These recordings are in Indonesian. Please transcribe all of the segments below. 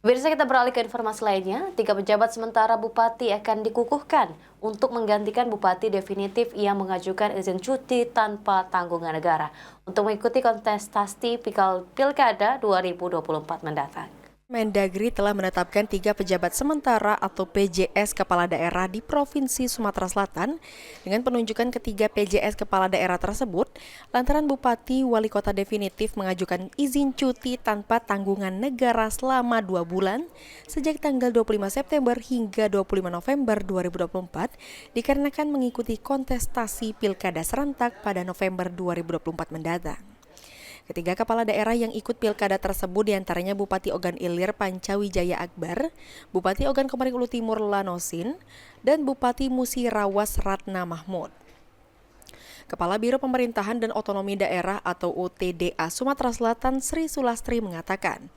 Pemirsa, kita beralih ke informasi lainnya. 3 pejabat sementara bupati akan dikukuhkan untuk menggantikan bupati definitif yang mengajukan izin cuti tanpa tanggungan negara untuk mengikuti kontestasi Pilkada 2024 mendatang. Mendagri telah menetapkan 3 pejabat sementara atau PJS Kepala Daerah di Provinsi Sumatera Selatan dengan penunjukan ketiga PJS Kepala Daerah tersebut lantaran Bupati Wali Kota definitif mengajukan izin cuti tanpa tanggungan negara selama 2 bulan sejak tanggal 25 September hingga 25 November 2024 dikarenakan mengikuti kontestasi Pilkada serentak pada November 2024 mendatang. Ketiga kepala daerah yang ikut pilkada tersebut diantaranya Bupati Ogan Ilir Pancawijaya Akbar, Bupati Ogan Komering Ulu Timur Lanosin, dan Bupati Musirawas Ratna Mahmud. Kepala Biro Pemerintahan dan Otonomi Daerah atau UTDA Sumatera Selatan Sri Sulastri mengatakan,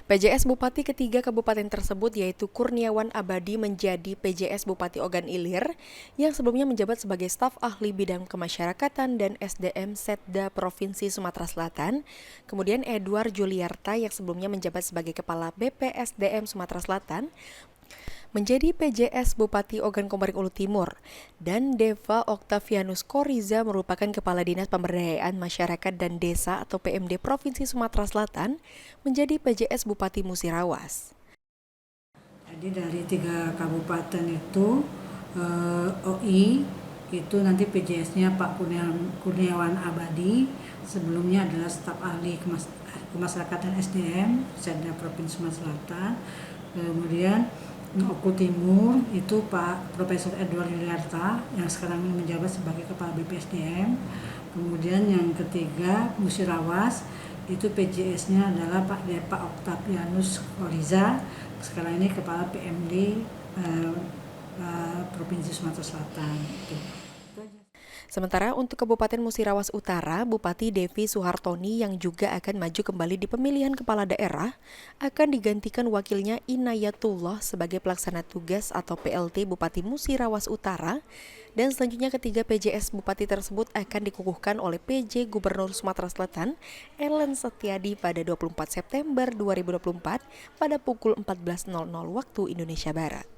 PJS Bupati ketiga kabupaten tersebut yaitu Kurniawan Abadi menjadi PJS Bupati Ogan Ilir yang sebelumnya menjabat sebagai staf ahli bidang kemasyarakatan dan SDM Setda Provinsi Sumatera Selatan, kemudian Edward Juliarta yang sebelumnya menjabat sebagai Kepala BPSDM Sumatera Selatan, menjadi PJS Bupati Ogan Komering Ulu Timur, dan Deva Octavianus Koriza merupakan Kepala Dinas Pemberdayaan Masyarakat dan Desa atau PMD Provinsi Sumatera Selatan menjadi PJS Bupati Musirawas. Jadi dari 3 kabupaten itu OI itu nanti PJS-nya Pak Kurniawan Abadi, sebelumnya adalah staf ahli kemasyarakatan SDM Setda Provinsi Sumatera Selatan. Kemudian Oku Timur itu Pak Profesor Edward Juliarta yang sekarang ini menjabat sebagai Kepala BPSDM. Kemudian yang ketiga Musirawas itu PJS-nya adalah Pak Deva Octavianus Koriza, sekarang ini Kepala PMD Provinsi Sumatera Selatan. Sementara untuk Kabupaten Musirawas Utara, Bupati Devi Suhartoni yang juga akan maju kembali di pemilihan kepala daerah akan digantikan wakilnya Inayatullah sebagai pelaksana tugas atau PLT Bupati Musirawas Utara, dan selanjutnya ketiga PJS Bupati tersebut akan dikukuhkan oleh PJ Gubernur Sumatera Selatan Ellen Setiadi pada 24 September 2024 pada pukul 14.00 waktu Indonesia Barat.